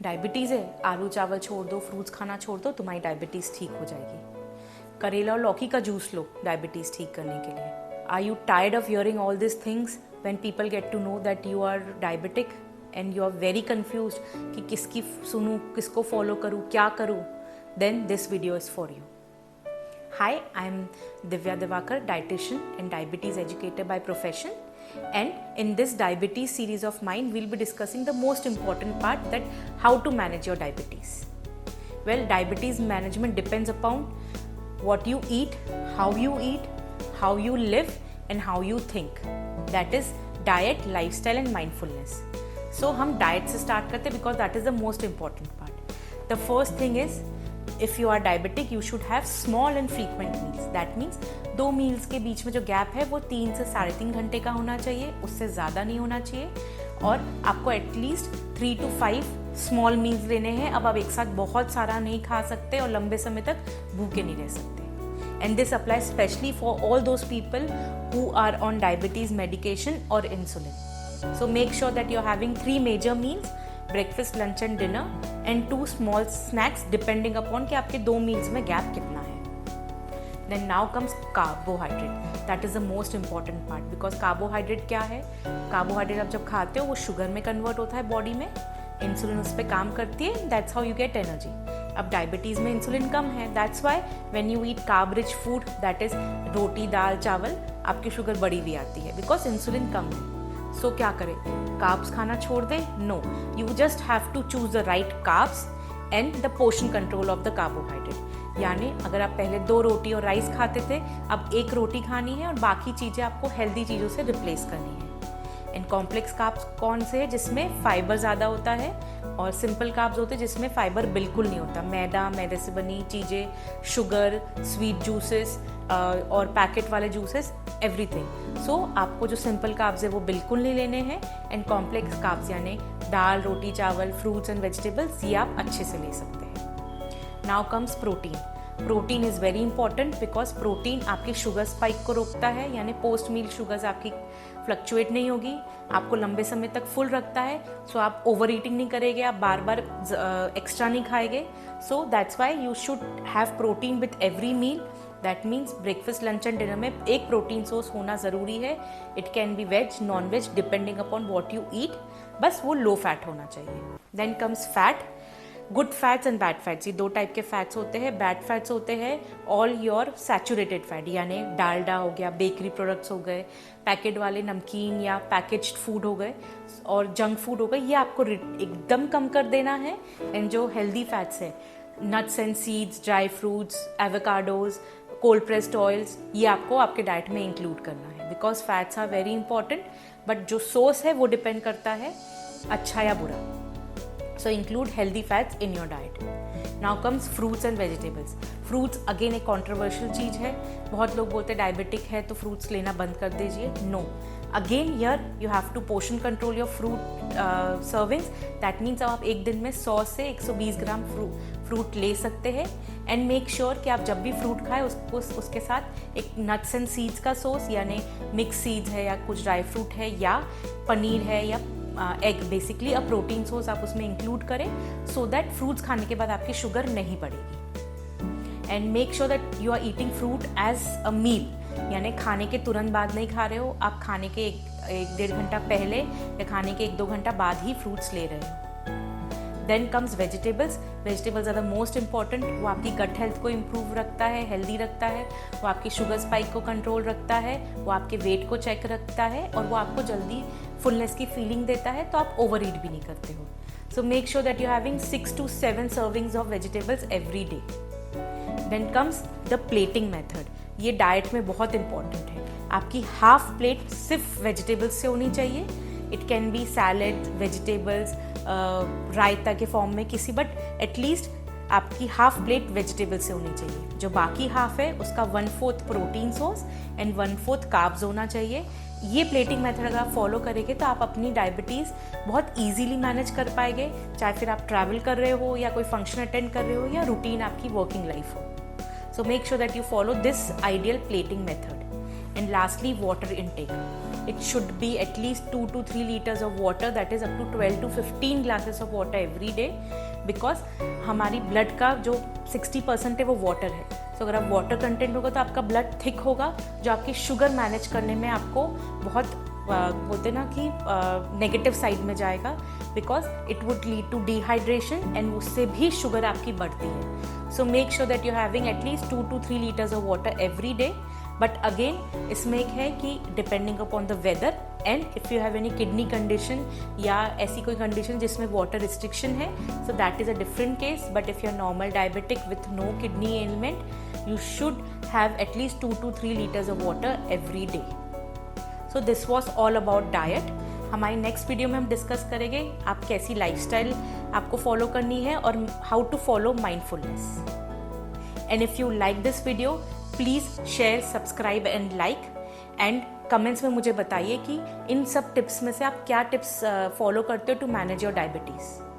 Diabetes है, आलू चावल छोड़ दो, फ्रूट्स खाना छोड़ दो, तुम्हारी डायबिटीज़ ठीक हो जाएगी। करेला और लौकी का जूस लो डायबिटीज़ ठीक करने के लिए। Are you tired of hearing all this things when people get to know that you are diabetic and you are very confuse कि किसकी सुनूं, किसको फॉलो करूं, क्या करूं? Then this video is for you. Hi, I'm Divya Devakar, dietitian and diabetes educator by profession. And in this diabetes series of mine, we'll be discussing the most important part, that how to manage your diabetes. Well, diabetes management depends upon what you eat, how you live and how you think. That is diet, lifestyle and mindfulness. So हम diet से start करते हैं because that is the most important part. The first thing is, if you are diabetic, you should have small and frequent meals. That means 2 meals के बीच में जो gap है वो 3 से 3.5 घंटे का होना चाहिए, उससे ज़्यादा नहीं होना चाहिए। और आपको एटलीस्ट 3 to 5 स्मॉल मील्स लेने हैं। अब आप एक साथ बहुत सारा नहीं खा सकते और लंबे समय तक भूखे नहीं रह सकते। And this apply specially for all those people who are on diabetes medication और insulin. So make sure that you are having 3 major meals, breakfast, lunch and dinner and 2 small snacks depending upon कि आपके 2 meals में gap कितना है। Then now comes carbohydrate, that is the most important part. Because carbohydrate क्या है? Carbohydrate आप जब खाते हो वो शुगर में कन्वर्ट होता है बॉडी में, इंसुलिन उस पर काम करती है, that's how you get energy. अब डायबिटीज़ में इंसुलिन कम है, that's why when you eat carb rich food, that is roti, dal, chawal, आपकी शुगर बड़ी भी आती है बिकॉज इंसुलिन कम है। सो क्या करें? कार्ब्स खाना छोड़ दें? No, you just have to choose the right carbs and the portion control of the carbohydrate. यानी अगर आप पहले 2 रोटी और राइस खाते थे, अब 1 रोटी खानी है और बाकी चीज़ें आपको हेल्दी चीज़ों से रिप्लेस करनी है। एंड कॉम्प्लेक्स कार्ब्स कौन से हैं? जिसमें फाइबर ज़्यादा होता है, और सिंपल कार्ब्स होते हैं जिसमें फाइबर बिल्कुल नहीं होता। मैदा, मैदे से बनी चीज़ें, शुगर, स्वीट जूसेस और पैकेट वाले जूसेस, एवरीथिंग। सो आपको जो सिंपल कार्ब्स है वो बिल्कुल नहीं लेने हैं। एंड कॉम्प्लेक्स कार्ब्स यानी दाल, रोटी, चावल, फ्रूट्स एंड वेजिटेबल्स, ये आप अच्छे से ले सकते हैं। Now comes protein. Protein is very important because protein आपकी शुगर स्पाइक को रोकता है, यानी पोस्ट मील शुगर्स आपकी फ्लक्चुएट नहीं होगी, आपको लंबे समय तक फुल रखता है। सो आप ओवर ईटिंग नहीं करेंगे, आप बार बार एक्स्ट्रा नहीं खाएंगे। So that's why you should have protein with every meal. That means breakfast, lunch and dinner में एक प्रोटीन सोर्स होना ज़रूरी है। It can be veg, non veg, depending upon what you eat, बस वो लो फैट होना चाहिए। Then comes fat. Good fats and bad fats, ये 2 टाइप के फैट्स होते हैं। बैड फैट्स होते हैं ऑल योर सैचुरेटेड फैट, यानी डालडा हो गया, बेकरी प्रोडक्ट्स हो गए, पैकेट वाले नमकीन या पैकेज्ड फूड हो गए और जंक फूड हो गए, ये आपको एकदम कम कर देना है। एंड जो हेल्दी फैट्स है, nuts and seeds, dry fruits, avocados, cold pressed oils, ये आपको आपके डाइट में इंक्लूड करना है। Because fats are very important, but जो सोर्स है वो डिपेंड करता है अच्छा या बुरा। So include healthy fats in your diet. Now comes fruits and vegetables. Fruits again एक controversial चीज़ है। बहुत लोग बोलते हैं डायबिटिक है तो फ्रूट्स लेना बंद कर दीजिए। No. Again here you have to portion control your fruit servings. That means आप एक दिन में 100 से 120 ग्राम फ्रूट ले सकते हैं। एंड मेक श्योर कि आप जब भी फ्रूट खाएं उसके साथ एक नट्स एंड सीड्स का सोर्स, यानी मिक्स सीड्स है या कुछ ड्राई फ्रूट है या पनीर है या egg, basically a protein source आप उसमें इंक्लूड करें, सो दैट फ्रूट्स खाने के बाद आपकी शुगर नहीं बढ़ेगी। And make sure that you are eating fruit as a meal, यानी खाने के तुरंत बाद नहीं खा रहे हो, आप खाने के 1-1.5 घंटा पहले या खाने के 1-2 घंटा बाद ही फ्रूट्स ले रहे हो। Then comes vegetables. Vegetables are the most important. वो आपकी गट हेल्थ को इम्प्रूव रखता है, हेल्दी रखता है, वो आपकी शुगर स्पाइक को कंट्रोल रखता है, वो आपके वेट को चेक रखता है और वो आपको जल्दी फुलनेस की फीलिंग देता है, तो आप ओवर ईट भी नहीं करते हो। So make sure that you having 6 to 7 servings of vegetables every day. Then comes the plating method. ये डाइट में बहुत इंपॉर्टेंट है। आपकी हाफ प्लेट सिर्फ वेजिटेबल्स से होनी चाहिए। It can be salad, vegetables, रायता के फॉर्म में किसी, बट एटलीस्ट आपकी हाफ प्लेट वेजिटेबल से होनी चाहिए। जो बाकी हाफ है उसका 1/4 प्रोटीन सोर्स एंड 1/4 कार्ब्स होना चाहिए। ये प्लेटिंग मेथड अगर आप फॉलो करेंगे तो आप अपनी डायबिटीज़ बहुत इजीली मैनेज कर पाएंगे, चाहे फिर आप ट्रैवल कर रहे हो या कोई फंक्शन अटेंड कर रहे हो या रूटीन आपकी वर्किंग लाइफ हो। So make sure that you follow this ideal plating method. And lastly water intake. it should be at least 2 to 3 liters of water, that is up to 12 to 15 glasses of water every day, because हमारी blood का जो 60% है वो water है. तो अगर आप water content होगा तो आपका ब्लड थिक होगा, जो आपकी शुगर मैनेज करने में आपको बहुत बोलते ना कि नेगेटिव साइड में जाएगा, because it would lead to dehydration and उससे भी शुगर आपकी बढ़ती है. So make sure that you having at least 2 to 3 liters of water every day. But again इसमें एक है कि depending upon the weather and if you have any kidney condition या ऐसी कोई कंडीशन जिसमें वाटर रिस्ट्रिक्शन है, so that is a different case. But if you are normal diabetic with no kidney element, you should have at least 2 to 3 liters of water every day. So this was all about diet. हमारी next video में हम discuss करेंगे आप कैसी lifestyle आपको follow करनी है और how to follow mindfulness. And if you like this video, please share, subscribe and like, and comments में मुझे बताइए कि इन सब टिप्स में से आप क्या टिप्स फॉलो करते हो टू मैनेज योर डायबिटीज़.